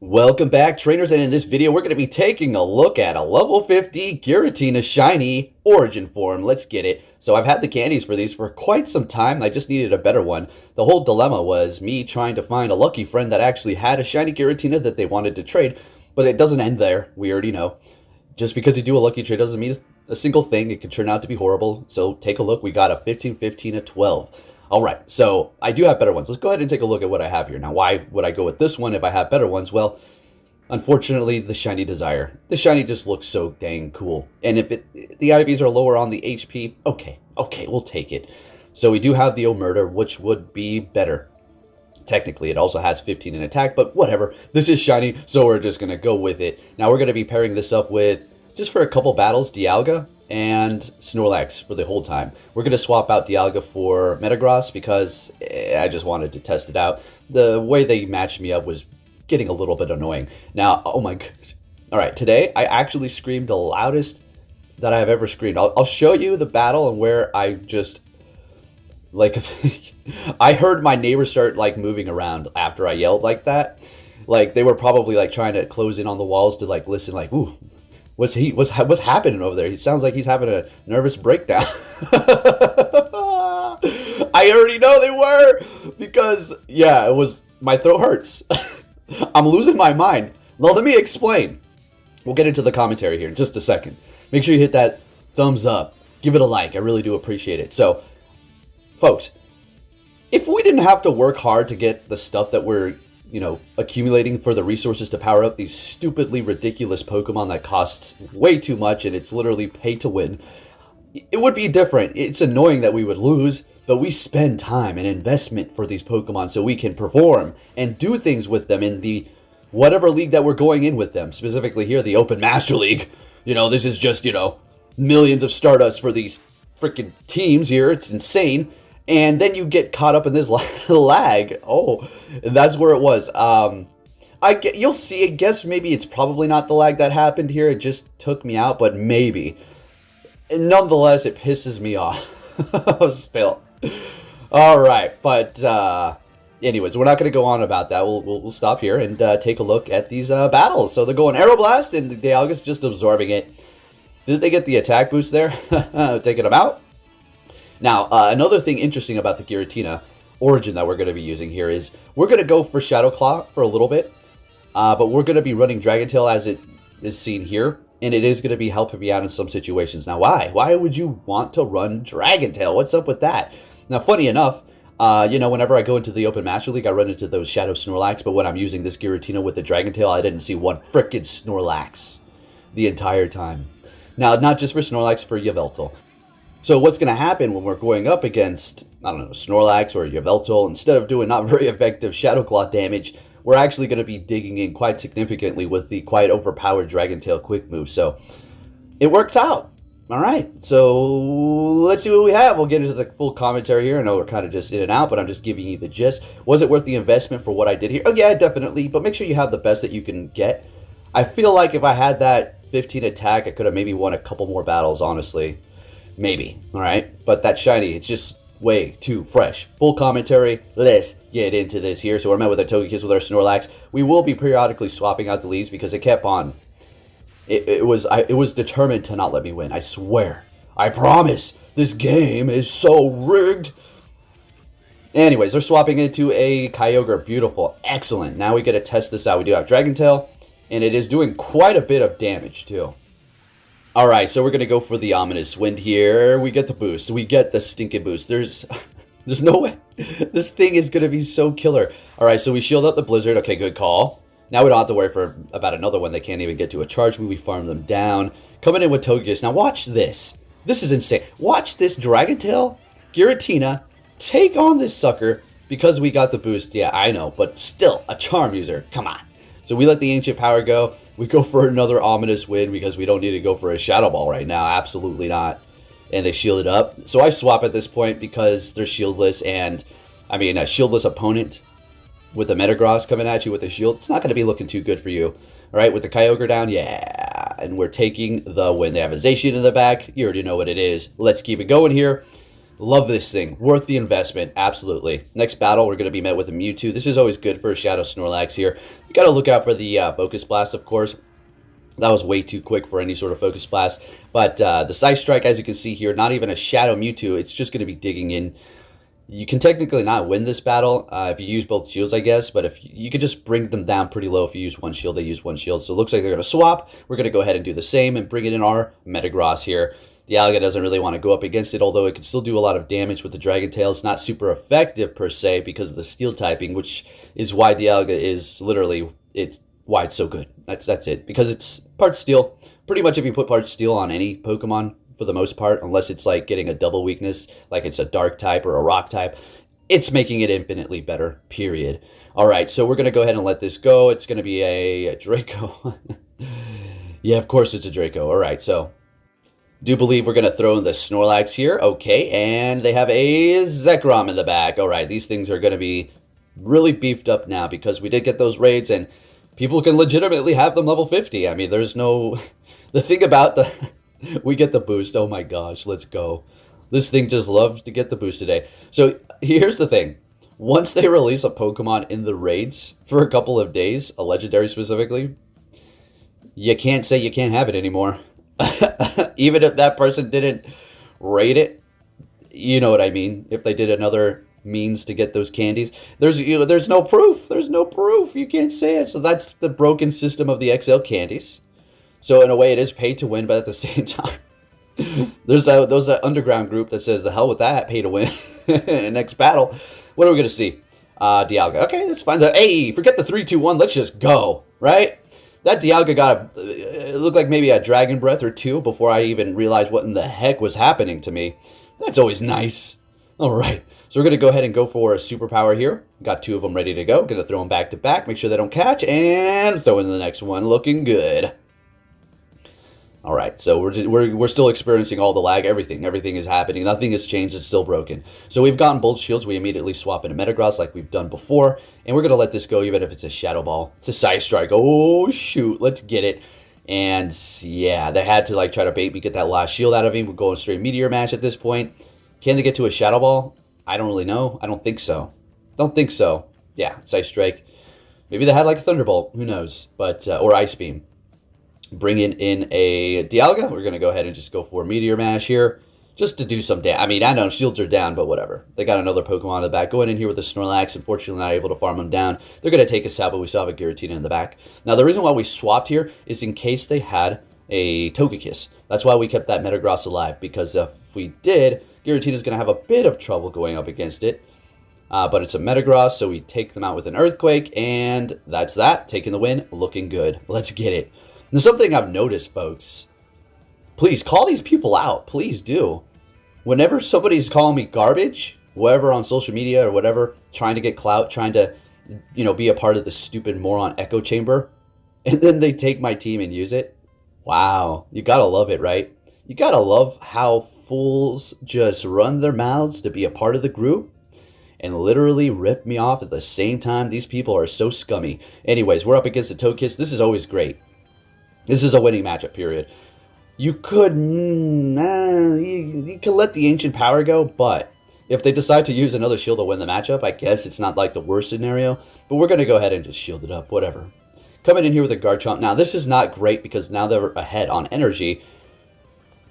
Welcome back, trainers, and in this video we're going to be taking a look at a level 50 Giratina shiny origin form. Let's get it. So I've had the candies for these for quite some time. I just needed a better one. The whole dilemma was me trying to find a lucky friend that actually had a shiny Giratina that they wanted to trade, but it doesn't end there. We already know. Just because you do a lucky trade doesn't mean a single thing. It can turn out to be horrible. So take a look. We got a 15, 15, a 12. All right, so I do have better ones. Let's go ahead and take a look at what I have here. Now, why would I go with this one if I have better ones? Well, unfortunately, the Shiny Desire. The Shiny just looks so dang cool. And if the IVs are lower on the HP, okay, we'll take it. So we do have the Omerta, which would be better. Technically, it also has 15 in attack, but whatever. This is Shiny, so we're just going to go with it. Now, we're going to be pairing this up with, just for a couple battles, Dialga and Snorlax for the whole time. We're going to swap out Dialga for Metagross because I just wanted to test it out. The way they matched me up was getting a little bit annoying. Now, oh my god. All right, today I actually screamed the loudest that I have ever screamed. I'll show you the battle and where I just, like, I heard my neighbors start, like, moving around after I yelled like that. Like, they were probably, like, trying to close in on the walls to, like, listen, like, ooh. What's happening over there? He sounds like he's having a nervous breakdown. I already know they were because, yeah, it was, my throat hurts. I'm losing my mind. Well, let me explain. We'll get into the commentary here in just a second. Make sure you hit that thumbs up. Give it a like. I really do appreciate it. So, folks, if we didn't have to work hard to get the stuff that we're accumulating for the resources to power up these stupidly ridiculous Pokemon that costs way too much and it's literally pay to win, it would be different. It's annoying that we would lose, but we spend time and investment for these Pokemon so we can perform and do things with them in the whatever league that we're going in with them. Specifically here, the Open Master League. This is just, millions of Stardust for these freaking teams here. It's insane. And then you get caught up in this lag. Oh, that's where it was. You'll see. I guess maybe it's probably not the lag that happened here. It just took me out, but maybe. And nonetheless, it pisses me off. Still. All right, but anyways, we're not going to go on about that. We'll stop here and take a look at these battles. So they're going Aeroblast, and Dialga's just absorbing it. Did they get the attack boost there? Taking them out. Now, another thing interesting about the Giratina origin that we're going to be using here is we're going to go for Shadow Claw for a little bit, but we're going to be running Dragon Tail as it is seen here, and it is going to be helping me out in some situations. Now, why? Why would you want to run Dragon Tail? What's up with that? Now, funny enough, whenever I go into the Open Master League, I run into those Shadow Snorlax, but when I'm using this Giratina with the Dragon Tail, I didn't see one frickin' Snorlax the entire time. Now, not just for Snorlax, for Yveltal. So what's going to happen when we're going up against, I don't know, Snorlax or Yveltal, instead of doing not very effective Shadow Claw damage, we're actually going to be digging in quite significantly with the quite overpowered Dragon Tail quick move. So it works out. All right, so let's see what we have. We'll get into the full commentary here. I know we're kind of just in and out, but I'm just giving you the gist. Was it worth the investment for what I did here? Oh, yeah, definitely, but make sure you have the best that you can get. I feel like if I had that 15 attack, I could have maybe won a couple more battles, honestly. Maybe, all right? But that shiny, it's just way too fresh. Full commentary, let's get into this here. So we're met with our Togekiss with our Snorlax. We will be periodically swapping out the leads because it kept on. It was determined to not let me win, I swear. I promise, this game is so rigged. Anyways, they're swapping into a Kyogre. Beautiful, excellent. Now we get to test this out. We do have Dragon Tail, and it is doing quite a bit of damage too. Alright, so we're going to go for the Ominous Wind here. We get the boost. We get the stinking boost. There's no way. This thing is going to be so killer. Alright, so we shield up the Blizzard. Okay, good call. Now we don't have to worry for about another one. They can't even get to a charge move. We farm them down. Coming in with Togekiss. Now watch this. This is insane. Watch this Dragon Tail Giratina take on this sucker because we got the boost. Yeah, I know, but still, a charm user. Come on. So we let the Ancient Power go. We go for another Ominous Wind because we don't need to go for a Shadow Ball right now. Absolutely not. And they shield it up. So I swap at this point because they're shieldless. And, I mean, a shieldless opponent with a Metagross coming at you with a shield, it's not going to be looking too good for you. All right, with the Kyogre down, yeah. And we're taking the win. They have a Zacian in the back. You already know what it is. Let's keep it going here. Love this thing. Worth the investment. Absolutely. Next battle, we're going to be met with a Mewtwo. This is always good for a Shadow Snorlax here. You got to look out for the Focus Blast, of course. That was way too quick for any sort of Focus Blast. But the Side Strike, as you can see here, not even a Shadow Mewtwo. It's just going to be digging in. You can technically not win this battle if you use both shields, I guess. But if you could just bring them down pretty low if you use one shield, they use one shield. So it looks like they're going to swap. We're going to go ahead and do the same and bring it in our Metagross here. Dialga doesn't really want to go up against it, although it can still do a lot of damage with the Dragon Tail. It's not super effective per se because of the Steel typing, which is why Dialga is literally, it's why it's so good. That's it. Because it's parts Steel. Pretty much if you put parts Steel on any Pokemon, for the most part, unless it's like getting a double weakness, like it's a Dark type or a Rock type, it's making it infinitely better, period. All right, so we're going to go ahead and let this go. It's going to be a Draco. Yeah, of course it's a Draco. All right, so do believe we're going to throw in the Snorlax here. Okay, and they have a Zekrom in the back. All right, these things are going to be really beefed up now because we did get those raids and people can legitimately have them level 50. I mean, there's no... The thing about the... We get the boost. Oh my gosh, let's go. This thing just loves to get the boost today. So here's the thing. Once they release a Pokemon in the raids for a couple of days, a legendary specifically, you can't say you can't have it anymore. Even if that person didn't raid it, you know what I mean. If they did another means to get those candies, there's no proof. There's no proof. You can't say it. So that's the broken system of the XL candies. So in a way, it is pay to win, but at the same time, there's that underground group that says the hell with that, pay to win. Next battle, what are we gonna see? Dialga. Okay, that's fine. Hey, forget the 3, 2, 1. Let's just go, right? That Dialga got it looked like maybe a Dragon Breath or two before I even realized what in the heck was happening to me. That's always nice. All right, so we're gonna go ahead and go for a superpower here. Got 2 of them ready to go. Gonna throw them back to back, make sure they don't catch, and throw in the next one. Looking good. All right, so we're still experiencing all the lag. Everything is happening. Nothing has changed. It's still broken. So we've gotten both shields. We immediately swap into Metagross like we've done before, and we're gonna let this go even if it's a Shadow Ball. It's a Side Strike. Oh shoot, let's get it. And yeah, they had to like try to bait me, get that last shield out of him. We're going straight Meteor Mash at this point. Can they get to a Shadow Ball? I don't really know. I don't think so. Don't think so. Yeah, Side Strike. Maybe they had like a Thunderbolt. Who knows? But or Ice Beam. Bringing in a Dialga. We're going to go ahead and just go for Meteor Mash here. Just to do some damage. I mean, I know shields are down, but whatever. They got another Pokemon in the back. Going in here with a Snorlax. Unfortunately, not able to farm them down. They're going to take us out, but we still have a Giratina in the back. Now, the reason why we swapped here is in case they had a Togekiss. That's why we kept that Metagross alive. Because if we did, Giratina's going to have a bit of trouble going up against it. But it's a Metagross, so we take them out with an Earthquake. And that's that. Taking the win. Looking good. Let's get it. There's something I've noticed, folks. Please, call these people out. Please do. Whenever somebody's calling me garbage, whoever on social media or whatever, trying to get clout, trying to, you know, be a part of the stupid moron echo chamber, and then they take my team and use it. Wow. You gotta love it, right? You gotta love how fools just run their mouths to be a part of the group and literally rip me off at the same time. These people are so scummy. Anyways, we're up against the Togekiss. This is always great. This is a winning matchup, period. You could, you could let the Ancient Power go, but if they decide to use another shield to win the matchup, I guess it's not like the worst scenario, but we're going to go ahead and just shield it up, whatever. Coming in here with a Garchomp. Now, this is not great because now they're ahead on energy.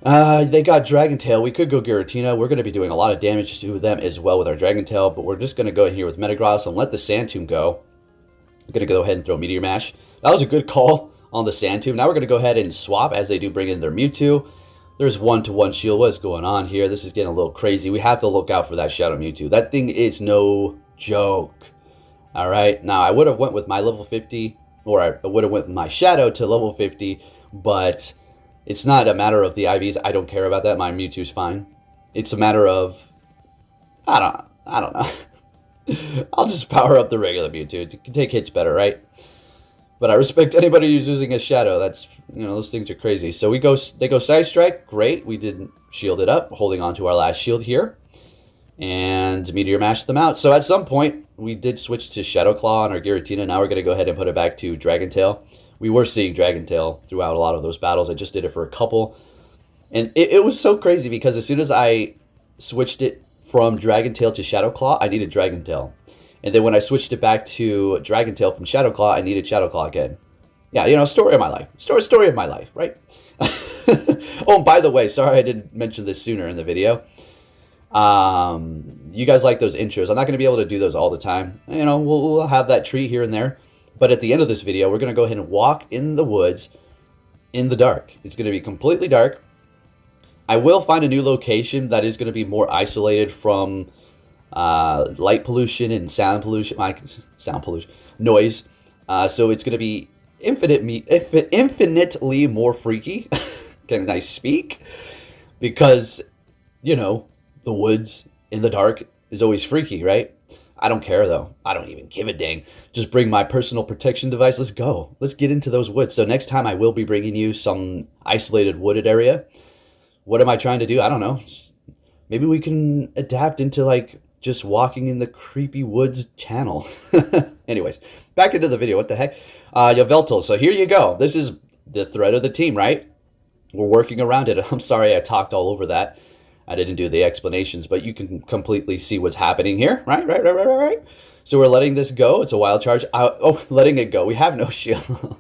They got Dragon Tail. We could go Giratina. We're going to be doing a lot of damage to them as well with our Dragon Tail, but we're just going to go in here with Metagross and let the Sand Tomb go. I'm going to go ahead and throw Meteor Mash. That was a good call on the Sand Tomb. Now we're going to go ahead and swap as they do bring in their Mewtwo. There's 1-to-1 shield. What is going on here? This is getting a little crazy. We have to look out for that Shadow Mewtwo. That thing is no joke. All right. Now I would have went with my level 50, or I would have went with my Shadow to level 50, but it's not a matter of the IVs. I don't care about that. My Mewtwo's fine. It's a matter of, I don't know. I'll just power up the regular Mewtwo. It can take hits better, right? But I respect anybody who's using a Shadow. That's, you know, those things are crazy. So they go Side Strike. Great. We didn't shield it up. Holding on to our last shield here. And Meteor Mash them out. So at some point, we did switch to Shadow Claw on our Giratina. Now we're going to go ahead and put it back to Dragon Tail. We were seeing Dragon Tail throughout a lot of those battles. I just did it for a couple. And it was so crazy because as soon as I switched it from Dragon Tail to Shadow Claw, I needed Dragon Tail. And then when I switched it back to Dragon Tail from Shadow Claw, I needed Shadow Claw again. Yeah, you know, story of my life. Story of my life, right? Oh, and by the way, sorry I didn't mention this sooner in the video. You guys like those intros. I'm not going to be able to do those all the time. You know, we'll have that treat here and there. But at the end of this video, we're going to go ahead and walk in the woods in the dark. It's going to be completely dark. I will find a new location that is going to be more isolated from light pollution and sound pollution, noise. So it's going to be infinitely more freaky. Can I speak? Because, you know, the woods in the dark is always freaky, right? I don't care, though. I don't even give a dang. Just bring my personal protection device. Let's go. Let's get into those woods. So next time I will be bringing you some isolated wooded area. What am I trying to do? I don't know. Maybe we can adapt into, like, just walking in the creepy woods channel. Anyways, back into the video. What the heck? Yveltal. So here you go. This is the thread of the team, right? We're working around it. I'm sorry I talked all over that. I didn't do the explanations, but you can completely see what's happening here. Right. So we're letting this go. It's a wild charge. Letting it go. We have no shield.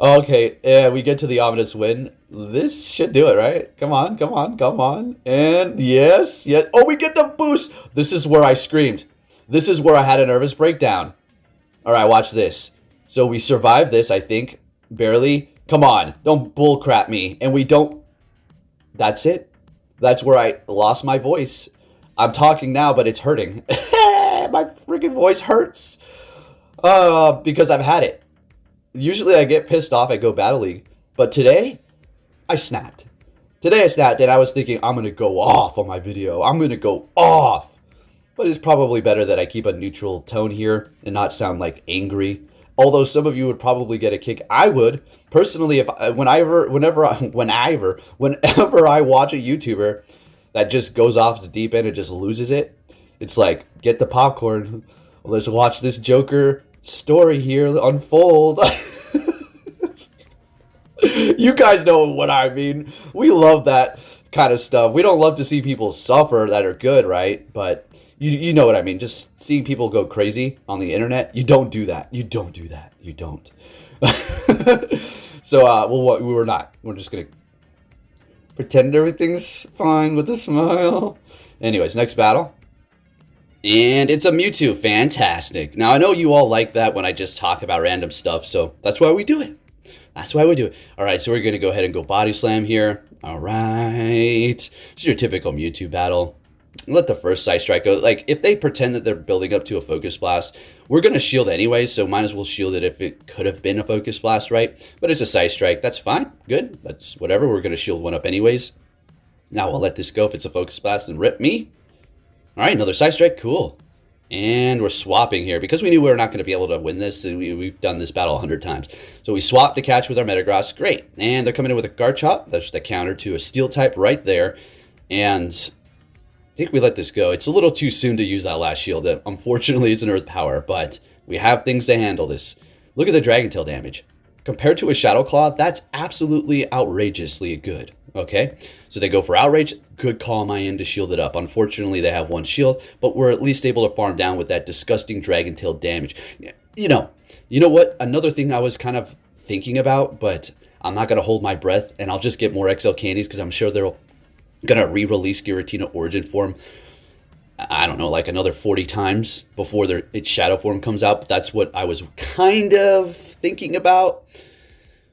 Okay, yeah, we get to the ominous wind. This should do it, right? Come on. And yes. Oh, we get the boost. This is where I screamed. This is where I had a nervous breakdown. All right, watch this. So we survived this, I think, barely. Come on, don't bullcrap me. And we don't. That's it. That's where I lost my voice. I'm talking now, but it's hurting. My freaking voice hurts. Because I've had it. Usually I get pissed off at Go Battle League. But today, I snapped. And I was thinking, I'm going to go off on my video. I'm going to go off. But it's probably better that I keep a neutral tone here and not sound like angry. Although some of you would probably get a kick. I would. Personally, whenever I watch a YouTuber that just goes off the deep end and just loses it, it's like, get the popcorn. Let's watch this Joker story here unfold. You guys know what I mean. We love that kind of stuff. We don't love to see people suffer that are good, right? But you know what I mean. Just seeing people go crazy on the internet. You don't do that. You don't. So, we're not. We're just going to pretend everything's fine with a smile. Anyways, next battle. And it's a Mewtwo. Fantastic. Now, I know you all like that when I just talk about random stuff, so that's why we do it. All right, so we're going to go ahead and go Body Slam here. All right. This is your typical Mewtwo battle. Let the first Side Strike go. Like, if they pretend that they're building up to a Focus Blast, we're going to shield anyway, so might as well shield it if it could have been a Focus Blast, right? But it's a Side Strike. That's fine. Good. That's whatever. We're going to shield one up anyways. Now we'll let this go if it's a Focus Blast and rip me. All right, another Side Strike. Cool. And we're swapping here. Because we knew we were not going to be able to win this, we've done this battle 100 times. So we swapped to catch with our Metagross. Great. And they're coming in with a Garchomp. That's the counter to a Steel type right there. And I think we let this go. It's a little too soon to use that last shield. Unfortunately, it's an Earth Power, but we have things to handle this. Look at the Dragon Tail damage. Compared to a Shadow Claw, that's absolutely outrageously good. Okay, so they go for Outrage. Good call on my end to shield it up. Unfortunately, they have one shield, but we're at least able to farm down with that disgusting Dragon Tail damage. You know what? Another thing I was kind of thinking about, but I'm not going to hold my breath, and I'll just get more XL candies because I'm sure they're going to re-release Giratina Origin form. I don't know, like another 40 times before its Shadow form comes out. But that's what I was kind of thinking about.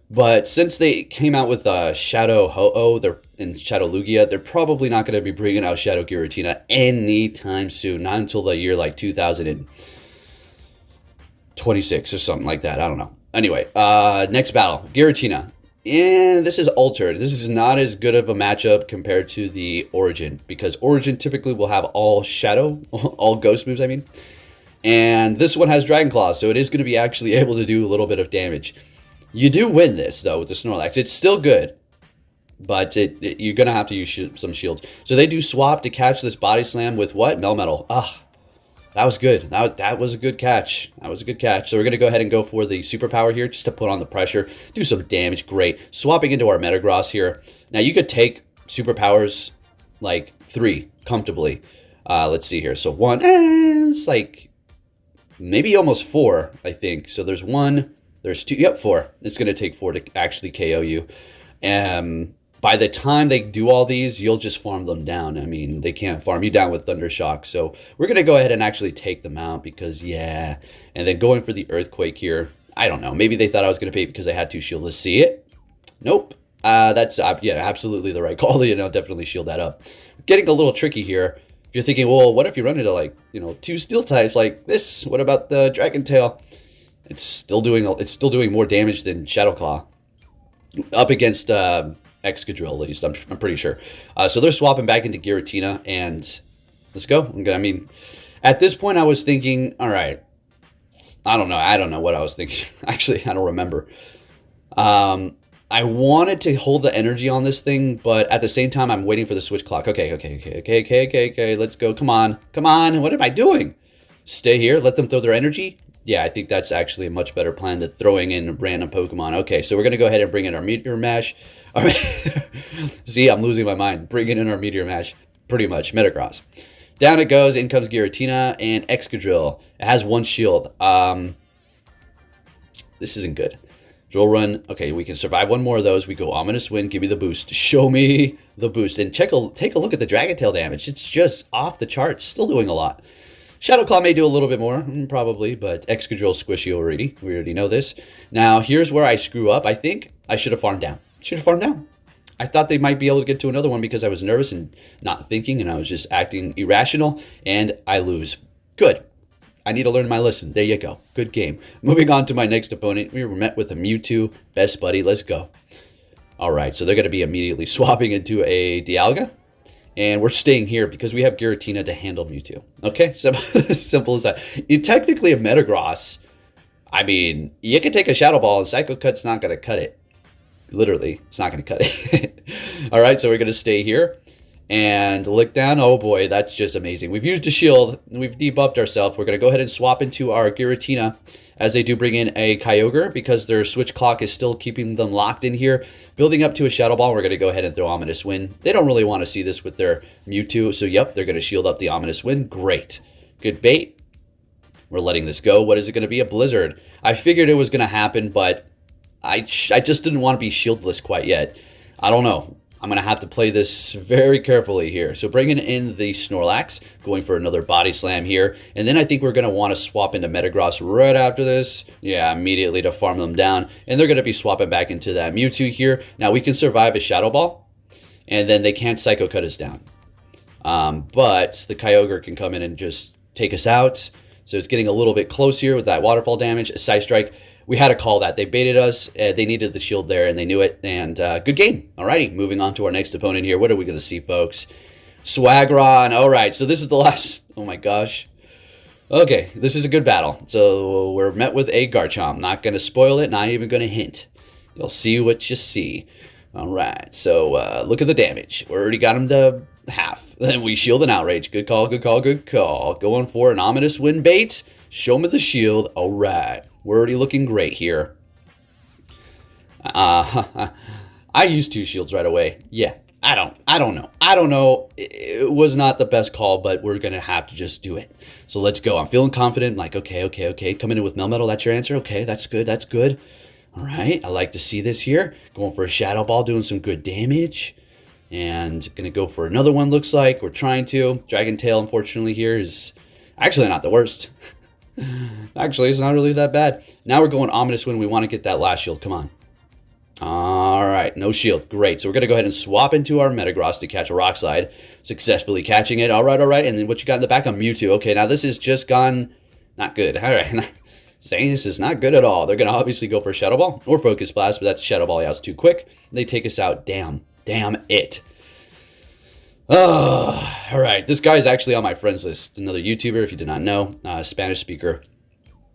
But since they came out with Shadow Ho-Oh and Shadow Lugia, they're probably not going to be bringing out Shadow Giratina anytime soon. Not until the year like 2026 or something like that. I don't know. Anyway, next battle, Giratina. And this is altered. This is not as good of a matchup compared to the Origin, because Origin typically will have all Shadow, all Ghost moves, I mean. And this one has Dragon Claw, so it is going to be actually able to do a little bit of damage. You do win this, though, with the Snorlax. It's still good, but you're going to have to use some shields. So they do swap to catch this Body Slam with what? Melmetal. Ah, that was good. That was a good catch. So we're going to go ahead and go for the Superpower here just to put on the pressure. Do some damage. Great. Swapping into our Metagross here. Now, you could take Superpowers like 3 comfortably. Let's see here. So 1, it's like maybe almost 4, I think. So there's 1, there's 2, yep, 4. It's going to take 4 to actually KO you. By the time they do all these, you'll just farm them down. I mean, they can't farm you down with Thundershock. So we're going to go ahead and actually take them out because, yeah. And then going for the Earthquake here. I don't know. Maybe they thought I was going to pay because I had 2 shield. Let's see it. Nope. That's, yeah, absolutely the right call. You know, definitely shield that up. Getting a little tricky here. If you're thinking, well, what if you run into, like, you know, 2 steel types like this? What about the Dragon Tail? It's still doing more damage than Shadow Claw. Up against Excadrill, at least, I'm pretty sure. So they're swapping back into Giratina, and let's go. I mean, at this point, I was thinking, all right, I don't know what I was thinking. Actually, I don't remember. I wanted to hold the energy on this thing, but at the same time, I'm waiting for the switch clock. Okay, let's go. Come on. What am I doing? Stay here, let them throw their energy. Yeah, I think that's actually a much better plan than throwing in random Pokemon. Okay, so we're going to go ahead and bring in our Meteor Mash. All right. See, I'm losing my mind. Bringing in our Meteor Mash, pretty much. Metagross. Down it goes. In comes Giratina and Excadrill. It has 1 shield. This isn't good. Drill Run. Okay, we can survive 1 more of those. We go Ominous Wind. Give me the boost. Show me the boost. And take a look at the Dragon Tail damage. It's just off the charts. Still doing a lot. Shadow Claw may do a little bit more, probably, but Excadrill squishy already. We already know this. Now, here's where I screw up. I think I should have farmed down. I thought they might be able to get to another one because I was nervous and not thinking, and I was just acting irrational, and I lose. Good. I need to learn my lesson. There you go. Good game. Moving on to my next opponent. We were met with a Mewtwo. Best buddy. Let's go. All right, so they're going to be immediately swapping into a Dialga. And we're staying here because we have Giratina to handle Mewtwo. Okay, simple as that. Technically a Metagross, I mean, you can take a Shadow Ball and Psycho Cut's not going to cut it. Literally, it's not going to cut it. All right, so we're going to stay here and look down. Oh boy, that's just amazing. We've used a shield. We've debuffed ourselves. We're going to go ahead and swap into our Giratina as they do bring in a Kyogre because their switch clock is still keeping them locked in here. Building up to a Shadow Ball, we're going to go ahead and throw Ominous Wind. They don't really want to see this with their Mewtwo, so yep, they're going to shield up the Ominous Wind. Great. Good bait. We're letting this go. What is it going to be? A Blizzard. I figured it was going to happen, but I just didn't want to be shieldless quite yet. I don't know. I'm going to have to play this very carefully here. So bringing in the Snorlax, going for another Body Slam here. And then I think we're going to want to swap into Metagross right after this. Yeah, immediately to farm them down. And they're going to be swapping back into that Mewtwo here. Now we can survive a Shadow Ball. And then they can't Psycho Cut us down. But the Kyogre can come in and just take us out. So it's getting a little bit close here with that Waterfall damage. A Side Strike. We had to call that. They baited us. They needed the shield there, and they knew it. And good game. Alrighty, moving on to our next opponent here. What are we going to see, folks? Swagron. All right, so this is the last. Oh, my gosh. Okay, this is a good battle. So we're met with a Garchomp. Not going to spoil it. Not even going to hint. You'll see what you see. All right, so look at the damage. We already got him to half. Then we shield and Outrage. Good call, good call, good call. Going for an Ominous Wind bait. Show me the shield. All right. We're already looking great here. I used 2 shields right away. Yeah, I don't know. It was not the best call, but we're going to have to just do it. So let's go. I'm feeling confident. Like, okay. Coming in with Melmetal, that's your answer? Okay, that's good. All right, I like to see this here. Going for a Shadow Ball, doing some good damage. And going to go for another one, looks like. We're trying to. Dragon Tail, unfortunately, here is actually not the worst. Actually, it's not really that bad. Now we're going Ominous Wind. We want to get that last shield. Come on. All right, no shield. Great. So we're going to go ahead and swap into our Metagross to catch a Rock Slide. Successfully catching it. All right. And then what you got in the back on Mewtwo. Okay, now this has just gone not good. All right. Saying this is not good at all. They're going to obviously go for a Shadow Ball or Focus Blast, but that's Shadow Ball. Yeah, it's too quick. They take us out. Damn it. Oh, all right. This guy is actually on my friends list. Another YouTuber, if you did not know, Spanish speaker.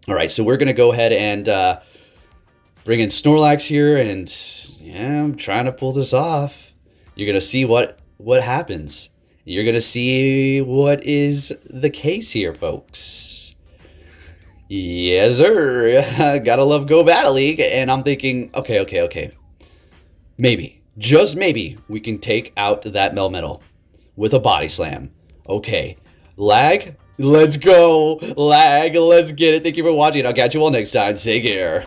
All right, so we're going to go ahead and bring in Snorlax here. And yeah, I'm trying to pull this off. You're going to see what happens. You're going to see what is the case here, folks. Yes, sir. Gotta love Go Battle League. And I'm thinking, okay. Maybe, just maybe, we can take out that Melmetal. with a body slam. Okay. Lag? Let's go. Lag, let's get it. Thank you for watching. I'll catch you all next time. Take care.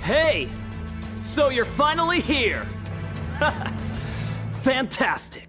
Hey! So you're finally here! Fantastic!